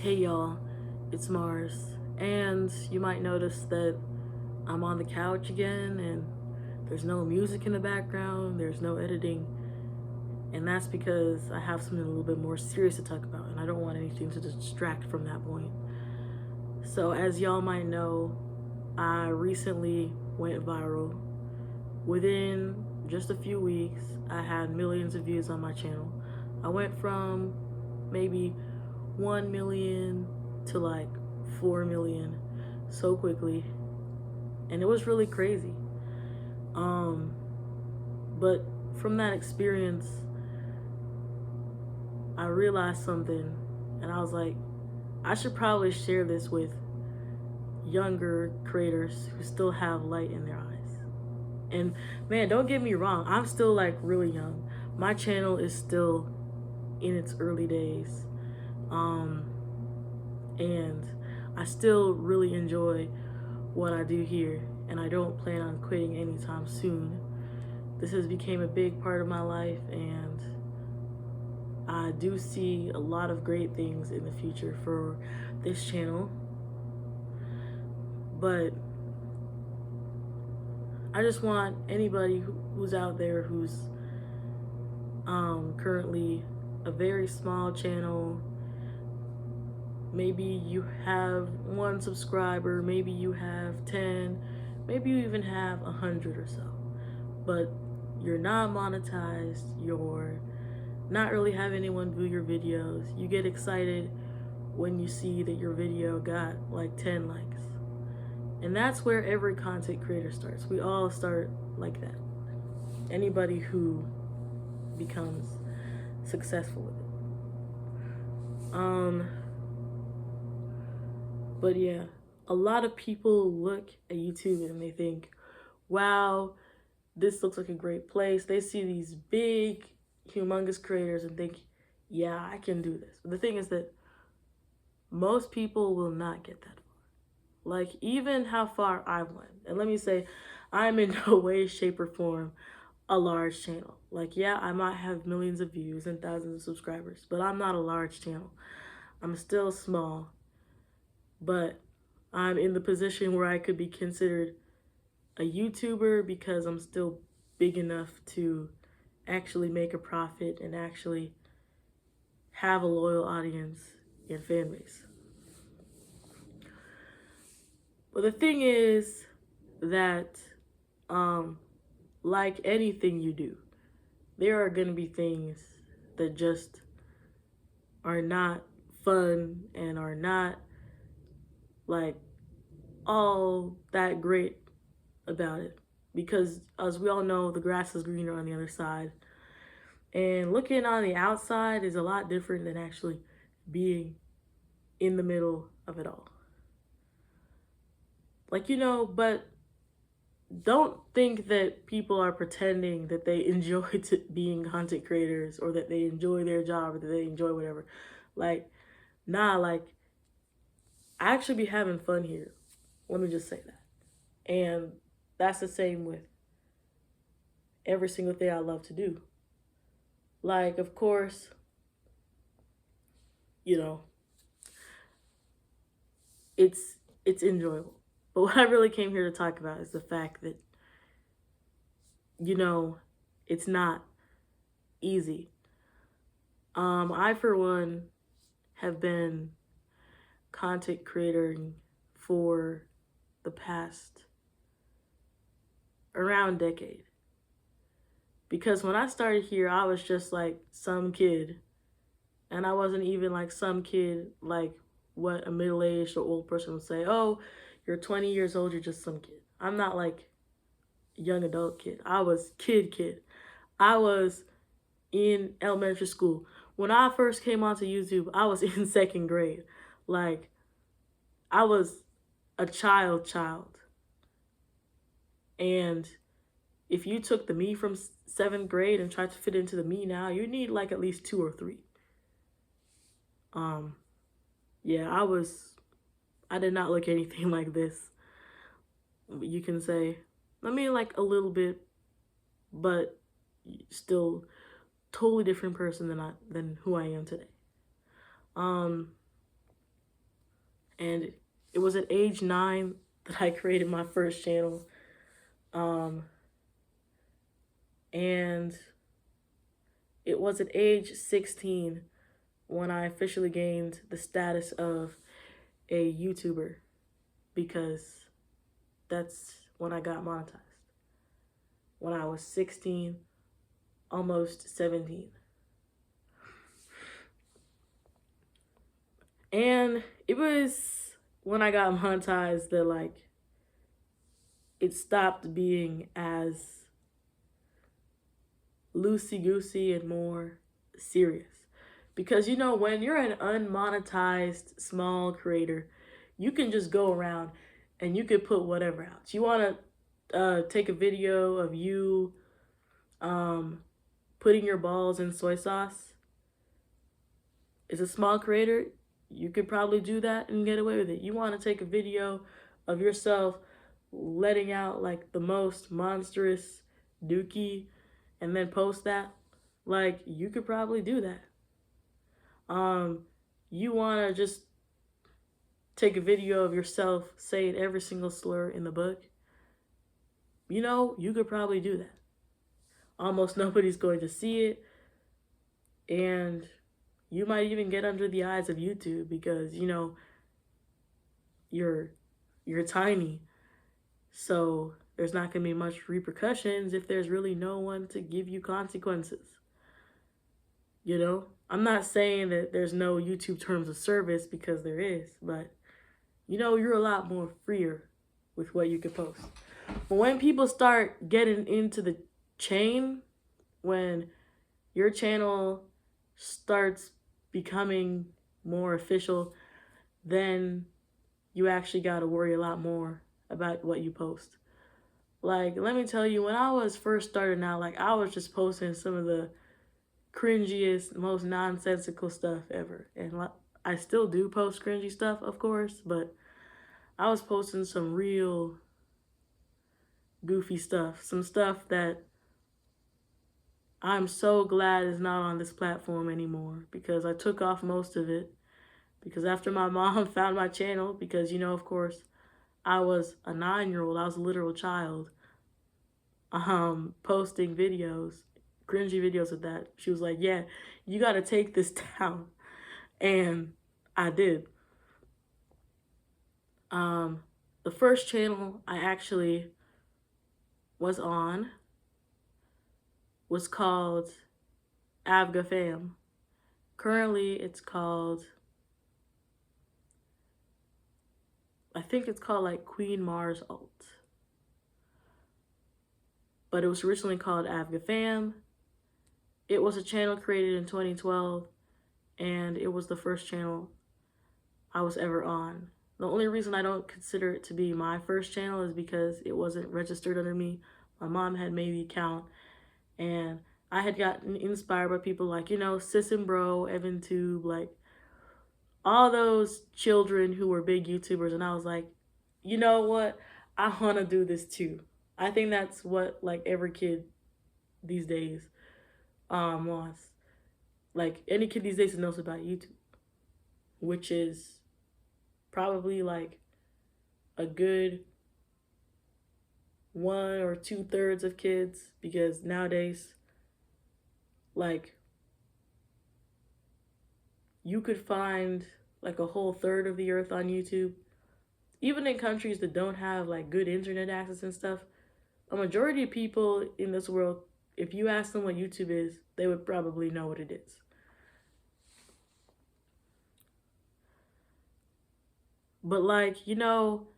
Hey y'all, it's Mars, and you might notice that I'm on the couch again and there's no music in the background, there's no editing, and that's because I have something a little bit more serious to talk about and I don't want anything to distract from that point. So, as y'all might know, I recently went viral. Within just a few weeks, I had millions of views on my channel. I went from maybe 1 million to like 4 million so quickly, and it was really crazy. um but from that experience I realized something, and I was like, I should probably share this with younger creators who still have light in their eyes. And man, don't get me wrong, I'm still like really young. My channel is still in its early days. um and I still really enjoy what I do here, and I don't plan on quitting anytime soon. This has become a big part of my life, and I do see a lot of great things in the future for this channel. But I just want anybody who's out there who's currently a very small channel. Maybe you have 1 subscriber, maybe you have 10, maybe you even have 100 or so, but you're not monetized, you're not really having anyone view your videos. You get excited when you see that your video got like 10 likes. And that's where every content creator starts. We all start like that. Anybody who becomes successful with it. But yeah, a lot of people look at YouTube and they think, wow, this looks like a great place. They see these big, humongous creators and think, yeah, I can do this. But the thing is that most people will not get that far. Like, even how far I went. And let me say, I'm in no way, shape, or form a large channel. Like, yeah, I might have millions of views and thousands of subscribers, but I'm not a large channel. I'm still small, but I'm in the position where I could be considered a YouTuber because I'm still big enough to actually make a profit and actually have a loyal audience and fan base. But the thing is that, like anything you do, there are going to be things that just are not fun and are not like all that great about it. Because as we all know, the grass is greener on the other side. And looking on the outside is a lot different than actually being in the middle of it all. Like, but don't think that people are pretending that they enjoy being content creators or that they enjoy their job or that they enjoy whatever. Like, nah, like, I actually be having fun here. Let me just say that. And that's the same with every single thing I love to do. Like, of course, you know, it's enjoyable. But what I really came here to talk about is the fact that, it's not easy. I, for one, have been content creating for the past around decade. Because when I started here, I was just like some kid. And I wasn't even like some kid like what a middle-aged or old person would say. Oh, you're 20 years old, you're just some kid. I'm not like young adult kid. I was kid. I was in elementary school. When I first came onto YouTube, I was in second grade. Like, I was a child. And if you took the me from 7th grade and tried to fit into the me now, you need like at least 2 or 3. Yeah, I did not look anything like this. You can say, I mean, like a little bit, but still totally different person than who I am today. And it was at age 9 that I created my first channel. And it was at age 16 when I officially gained the status of a YouTuber, because that's when I got monetized. When I was 16, almost 17. And it was when I got monetized that, like, it stopped being as loosey-goosey and more serious. Because, you know, when you're an unmonetized small creator, you can just go around and you can put whatever out. You want to take a video of you putting your balls in soy sauce? As a small creator, you could probably do that and get away with it. You want to take a video of yourself letting out like the most monstrous dookie and then post that? Like, you could probably do that. You want to just take a video of yourself saying every single slur in the book? You know, you could probably do that. Almost nobody's going to see it. And you might even get under the eyes of YouTube because, you know, you're tiny. So there's not going to be much repercussions if there's really no one to give you consequences. You know, I'm not saying that there's no YouTube terms of service, because there is, but, you know, you're a lot more freer with what you can post. But when people start getting into the chain, when your channel starts becoming more official, then you actually got to worry a lot more about what you post. Like, let me tell you, when I was first starting out, like, I was just posting some of the cringiest, most nonsensical stuff ever. And I still do post cringy stuff, of course, but I was posting some real goofy stuff. Some stuff that I'm so glad is not on this platform anymore, because I took off most of it. Because after my mom found my channel, because, you know, of course, I was a 9-year-old, I was a literal child, posting videos, cringy videos of that. She was like, yeah, you got to take this down. And I did. The first channel I actually was on was called AvgaFam. Currently, it's called, I think it's called like Queen Mars Alt. But it was originally called AvgaFam. It was a channel created in 2012, and it was the first channel I was ever on. The only reason I don't consider it to be my first channel is because it wasn't registered under me. My mom had made the account, and I had gotten inspired by people like, you know, Sis and Bro, EvanTube, like all those children who were big YouTubers. And I was like, you know what? I want to do this too. I think that's what like every kid these days wants. Like any kid these days knows about YouTube, which is probably like a good 1 or 2/3 of kids, because nowadays, like, you could find like a whole third of the earth on YouTube. Even in countries that don't have like good internet access and stuff, a majority of people in this world, if you ask them what YouTube is, they would probably know what it is. But like, you know,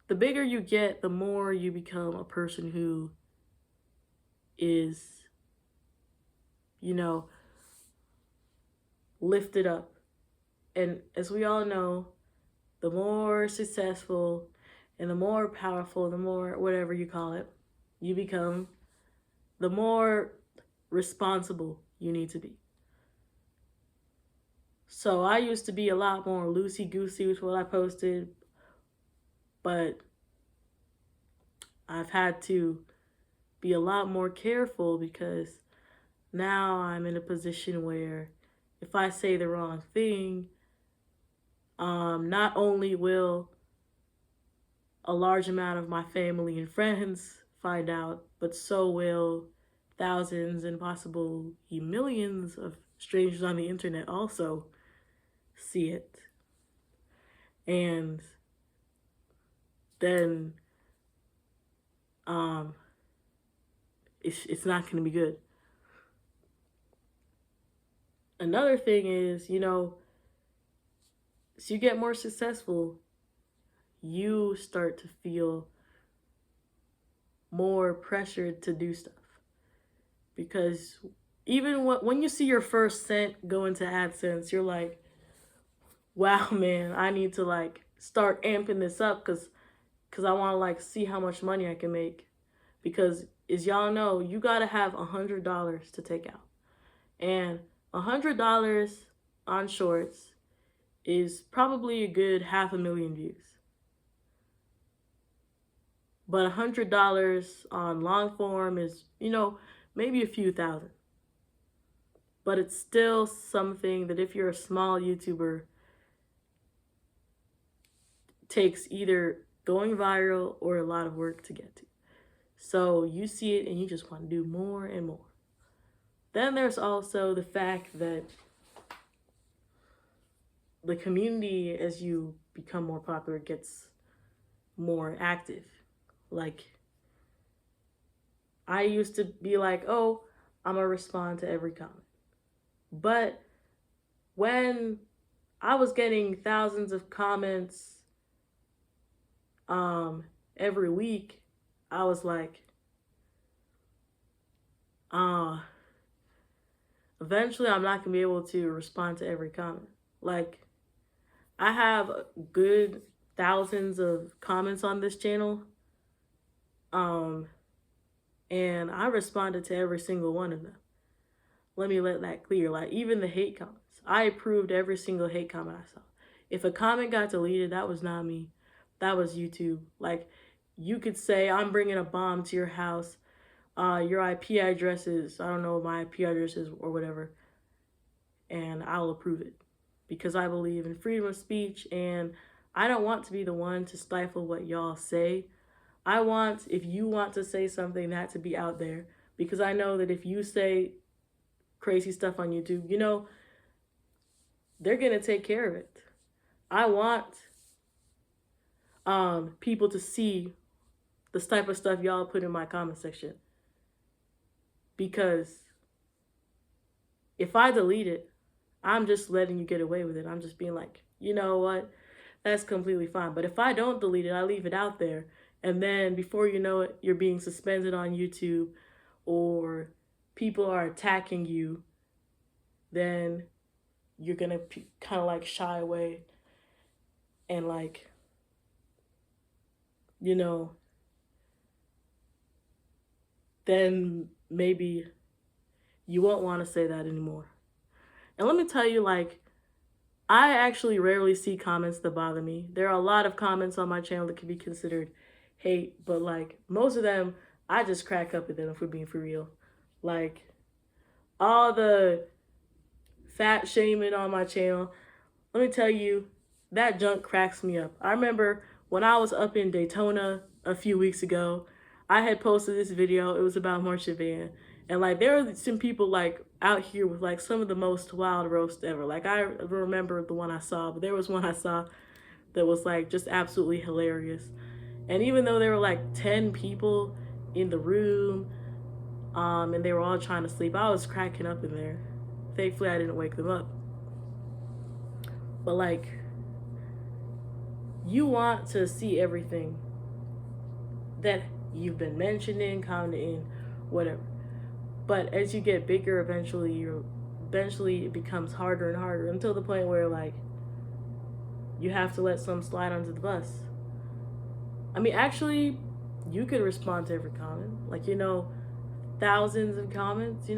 the bigger you get, the more you become a person who is, you know, lifted up. And as we all know, the more successful and the more powerful, the more whatever you call it, you become, the more responsible you need to be. So I used to be a lot more loosey-goosey with what I posted, but I've had to be a lot more careful, because now I'm in a position where if I say the wrong thing, Not only will a large amount of my family and friends find out, but so will thousands and possibly millions of strangers on the internet also see it. And then um, it's not going to be good. Another thing is, as you get more successful, you start to feel more pressured to do stuff. Because even when you see your first cent go into AdSense, you're like, wow, man, I need to like start amping this up because I want to like see how much money I can make. Because as y'all know, you got to have $100 to take out. And $100 on shorts is probably a good 500,000 views. But $100 on long form is, maybe a few thousand. But it's still something that if you're a small YouTuber, takes either going viral or a lot of work to get to. So you see it and you just want to do more and more. Then there's also the fact that the community, as you become more popular, gets more active. Like, I used to be like, oh, I'm going to respond to every comment. But when I was getting thousands of comments every week, I was like, eventually I'm not going to be able to respond to every comment. Like, I have good thousands of comments on this channel. And I responded to every single one of them. Let me let that clear. Like, even the hate comments, I approved every single hate comment I saw. If a comment got deleted, that was not me. That was YouTube. Like, you could say, I'm bringing a bomb to your house. Your IP address is, I don't know what my IP address is or whatever. And I'll approve it. Because I believe in freedom of speech. And I don't want to be the one to stifle what y'all say. I want, if you want to say something, that to be out there. Because I know that if you say crazy stuff on YouTube, they're going to take care of it. I want people to see this type of stuff y'all put in my comment section. Because if I delete it, I'm just letting you get away with it. I'm just being like, you know what? That's completely fine. But if I don't delete it, I leave it out there. And then before you know it, you're being suspended on YouTube or people are attacking you, then you're going to kind of like shy away and like, then maybe you won't want to say that anymore. And let me tell you, like, I actually rarely see comments that bother me. There are a lot of comments on my channel that can be considered hate, but like most of them, I just crack up at them if we're being for real. Like, all the fat shaming on my channel, let me tell you, that junk cracks me up. I remember when I was up in Daytona a few weeks ago, I had posted this video. It was about Marcia Van. And like, there were some people like out here with like some of the most wild roasts ever. Like, I remember the one I saw, but there was one I saw that was like just absolutely hilarious. And even though there were like 10 people in the room, and they were all trying to sleep, I was cracking up in there. Thankfully, I didn't wake them up. But like, you want to see everything that you've been mentioning, commenting, whatever. But as you get bigger, eventually it becomes harder and harder until the point where like you have to let some slide under the bus. I mean, actually, you could respond to every comment. Like, thousands of comments,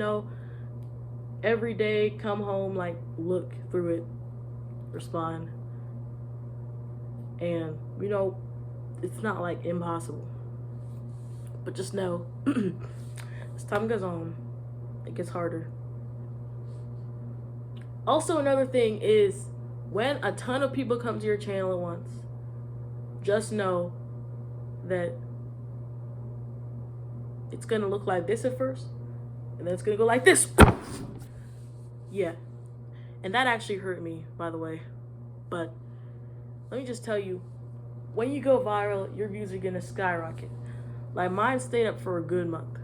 every day, come home, like, look through it, respond. And, it's not, like, impossible. But just know, as time goes on, it gets harder. Also, another thing is, when a ton of people come to your channel at once, just know that it's gonna look like this at first, and then it's gonna go like this. Yeah. And that actually hurt me, by the way. But let me just tell you, when you go viral, your views are gonna skyrocket. Like, mine stayed up for a good month.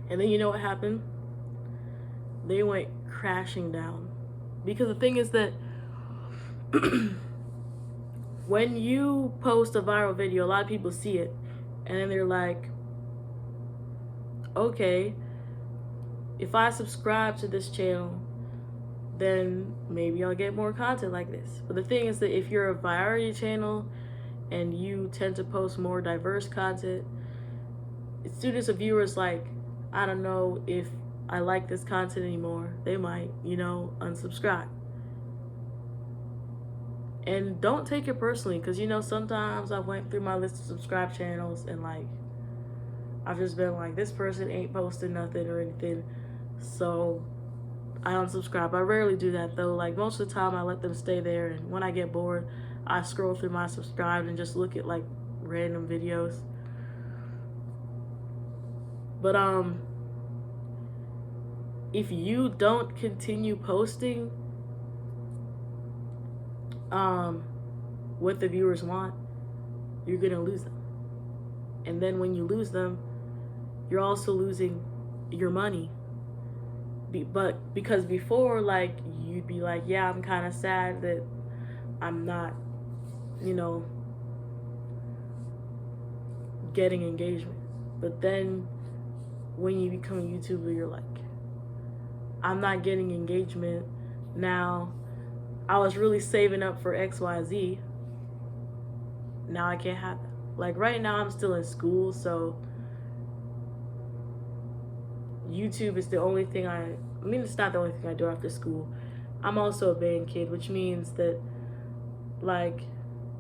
And then you know what happened? They went crashing down. Because the thing is that when you post a viral video, a lot of people see it, and then they're like, okay, if I subscribe to this channel, then maybe I'll get more content like this. But the thing is that if you're a variety channel and you tend to post more diverse content, students or viewers, like, I don't know if I like this content anymore. They might, unsubscribe. And don't take it personally, because, sometimes I went through my list of subscribed channels and, like, I've just been like, this person ain't posting nothing or anything, so I unsubscribe. I rarely do that, though. Like, most of the time I let them stay there, and when I get bored, I scroll through my subscribed and just look at, like, random videos. But if you don't continue posting what the viewers want, you're gonna lose them. And then when you lose them, you're also losing your money. But because before, like, you'd be like, yeah, I'm kind of sad that I'm not, getting engagement. But then when you become a YouTuber, you're like, I'm not getting engagement. Now, I was really saving up for XYZ. Now I can't have it. Like, right now I'm still in school, so YouTube is the only thing it's not the only thing I do after school. I'm also a band kid, which means that, like,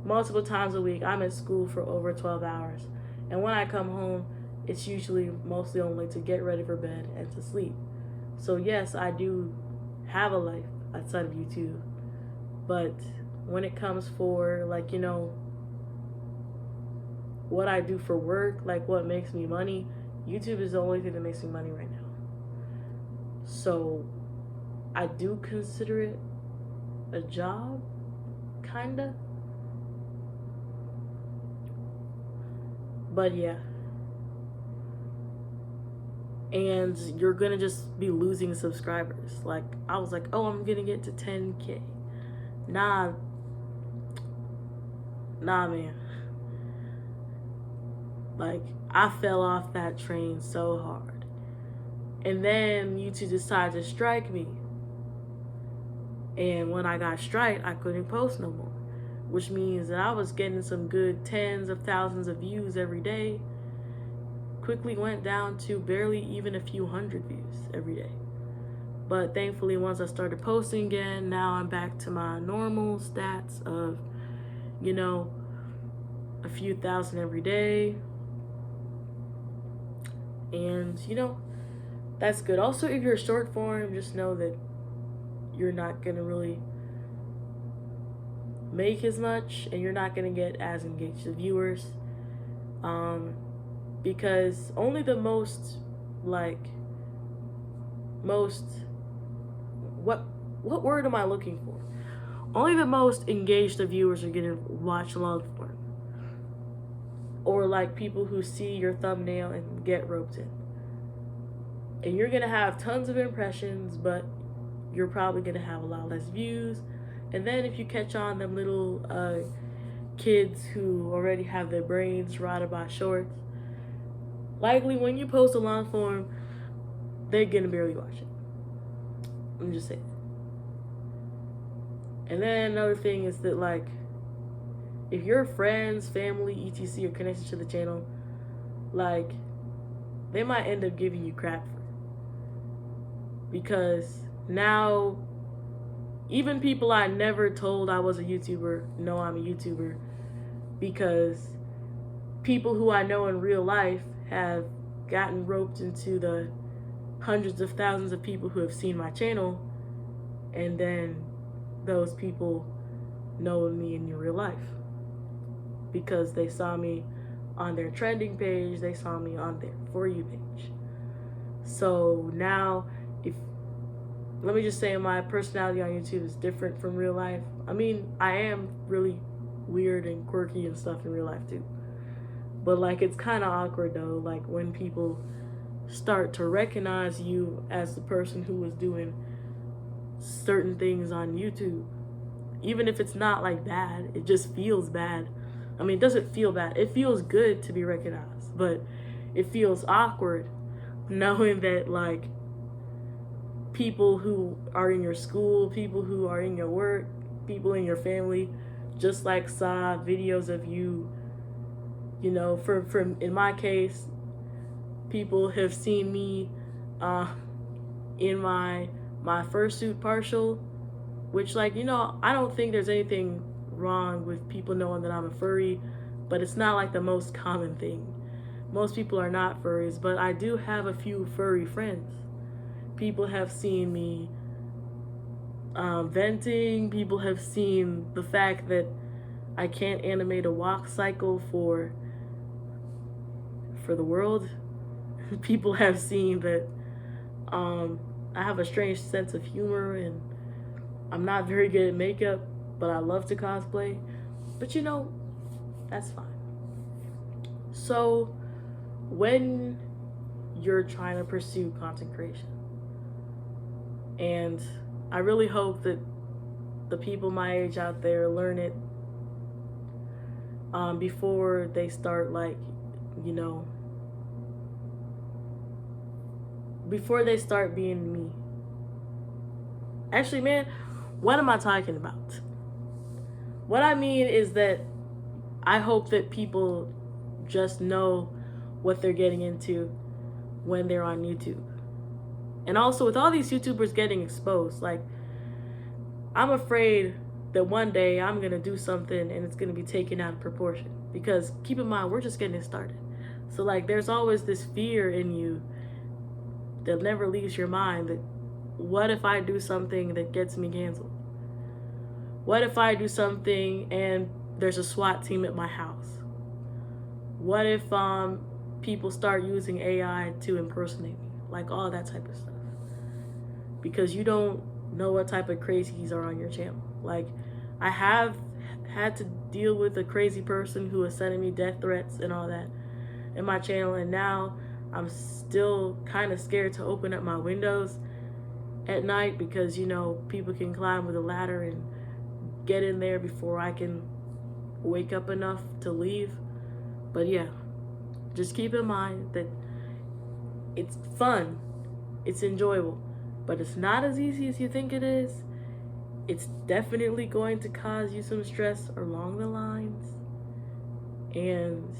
multiple times a week I'm at school for over 12 hours. And when I come home, it's usually mostly only to get ready for bed and to sleep. So yes, I do have a life outside of YouTube. But when it comes for, like, what I do for work, like what makes me money, YouTube is the only thing that makes me money right now. So I do consider it a job, kinda. But yeah. And you're gonna just be losing subscribers. Like, I was like, oh, I'm gonna get to 10K. Nah, man. Like, I fell off that train so hard. And then YouTube decided to strike me. And when I got striked, I couldn't post no more. Which means that I was getting some good tens of thousands of views every day. Quickly went down to barely even a few hundred views every day. But thankfully, once I started posting again, now I'm back to my normal stats of, a few thousand every day. And, that's good. Also, if you're short form, just know that you're not going to really make as much, and you're not going to get as engaged as viewers. Because only the what word am I looking for? Only the most engaged of viewers are gonna watch long form. Or, like, people who see your thumbnail and get roped in. And you're gonna have tons of impressions, but you're probably gonna have a lot less views. And then if you catch on them little kids who already have their brains rotted by shorts, likely when you post a long form, they're gonna barely watch it. I'm just saying. And then another thing is that, like, if your friends, family, etc. are connected to the channel, like, they might end up giving you crap for it. Because now, even people I never told I was a YouTuber know I'm a YouTuber, because people who I know in real life have gotten roped into the hundreds of thousands of people who have seen my channel, and then those people know me in real life because they saw me on their trending page, they saw me on their For You page. So now, if let me just say, my personality on YouTube is different from real life. I mean, I am really weird and quirky and stuff in real life too. But like, it's kind of awkward though, like when people start to recognize you as the person who was doing certain things on YouTube. Even if it's not like bad, it just feels bad. I mean, it doesn't feel bad. It feels good to be recognized, but it feels awkward knowing that like people who are in your school, people who are in your work, people in your family just like saw videos of you, you know, from in my case, people have seen me in my fursuit partial, which, like, you know, I don't think there's anything wrong with people knowing that I'm a furry, but it's not like the most common thing. Most people are not furries, but I do have a few furry friends. People have seen me venting. People have seen the fact that I can't animate a walk cycle for the world. People have seen that I have a strange sense of humor and I'm not very good at makeup, but I love to cosplay. But you know, that's fine. So when you're trying to pursue content creation, and I really hope that the people my age out there learn it before they start, like, you know, before they start being me. Actually, man, what am I talking about? What I mean is that I hope that people just know what they're getting into when they're on YouTube. And also, with all these YouTubers getting exposed, like, I'm afraid that one day I'm going to do something and it's going to be taken out of proportion. Because keep in mind, we're just getting started. So, like, there's always this fear in you that never leaves your mind that, what if I do something that gets me canceled? What if I do something and there's a SWAT team at my house? What if people start using AI to impersonate me? Like, all that type of stuff. Because you don't know what type of crazies are on your channel. Like, I have had to deal with a crazy person who was sending me death threats and all that in my channel, and now I'm still kind of scared to open up my windows at night because, you know, people can climb with a ladder and get in there before I can wake up enough to leave. But yeah, just keep in mind that it's fun, it's enjoyable, but it's not as easy as you think it is. It's definitely going to cause you some stress along the lines. And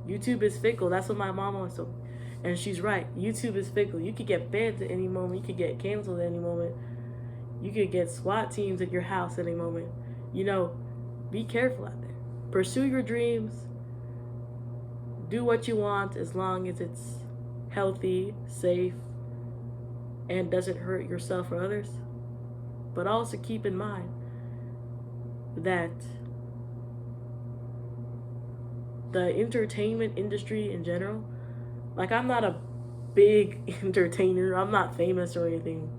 YouTube is fickle. That's what my mom always told me. And she's right. YouTube is fickle. You could get banned at any moment. You could get canceled at any moment. You could get SWAT teams at your house at any moment. You know, be careful out there. Pursue your dreams. Do what you want as long as it's healthy, safe, and doesn't hurt yourself or others. But also keep in mind that the entertainment industry in general, like, I'm not a big entertainer. I'm not famous or anything.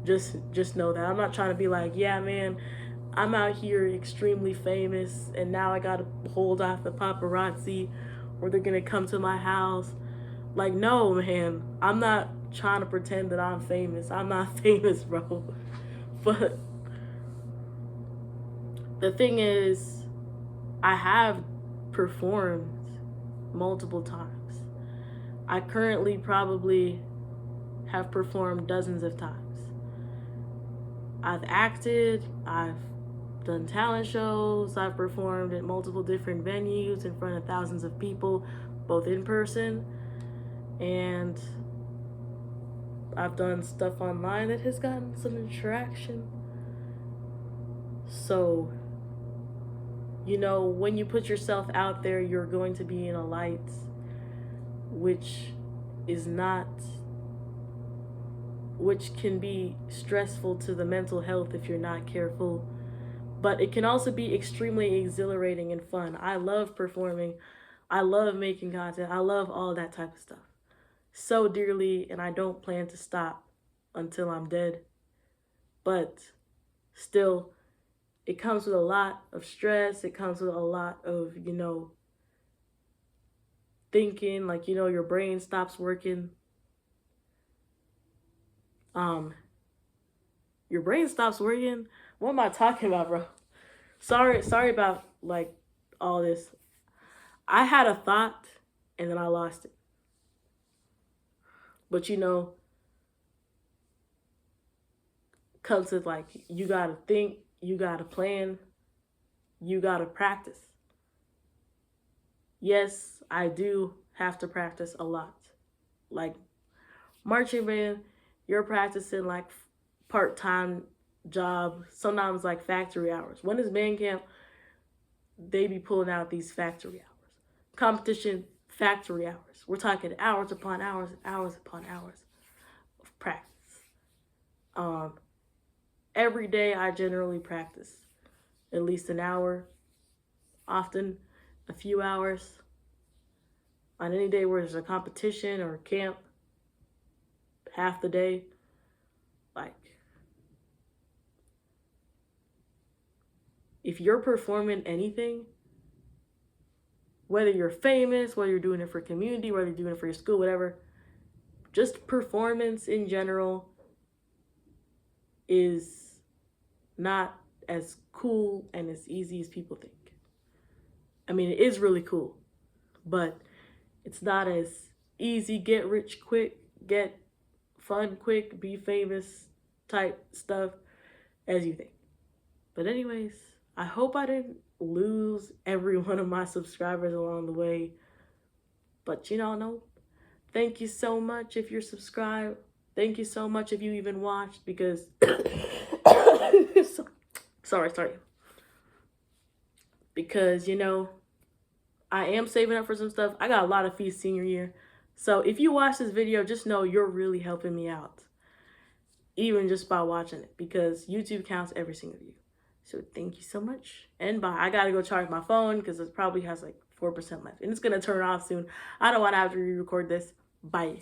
Just know that. I'm not trying to be like, yeah, man, I'm out here extremely famous and now I gotta hold off the paparazzi or they're gonna come to my house. Like, no, man, I'm not trying to pretend that I'm famous. I'm not famous, bro. But the thing is, I have performed multiple times. I currently probably have performed dozens of times. I've acted, I've done talent shows, I've performed at multiple different venues in front of thousands of people, both in person, and I've done stuff online that has gotten some interaction. So, you know, when you put yourself out there, you're going to be in a light which is not which can be stressful to the mental health if you're not careful. But it can also be extremely exhilarating and fun. I love performing. I love making content. I love all that type of stuff so dearly, and I don't plan to stop until I'm dead. But still, it comes with a lot of stress. It comes with a lot of, thinking, like, your brain stops working. Your brain stops working. What am I talking about, bro? Sorry about like all this. I had a thought and then I lost it. But comes with like, you gotta think, you gotta plan, you gotta practice. Yes, I do have to practice a lot. Like marching band, you're practicing like part-time job, sometimes like factory hours. When is band camp? They be pulling out these factory hours. Competition, factory hours. We're talking hours upon hours, hours upon hours of practice. Every day I generally practice at least an hour, often a few hours. On any day where there's a competition or a camp, half the day. Like, if you're performing anything, whether you're famous, whether you're doing it for community, whether you're doing it for your school, whatever, just performance in general is not as cool and as easy as people think. I mean, it is really cool, but it's not as easy, get rich quick, get fun quick, be famous type stuff as you think. But anyways, I hope I didn't lose every one of my subscribers along the way. But no. Thank you so much if you're subscribed. Thank you so much if you even watched, because sorry. Because I am saving up for some stuff. I got a lot of fees senior year. So if you watch this video, just know you're really helping me out. Even just by watching it, because YouTube counts every single view. So thank you so much. And bye. I gotta go charge my phone because it probably has like 4% left. And it's gonna turn off soon. I don't want to have to re-record this. Bye.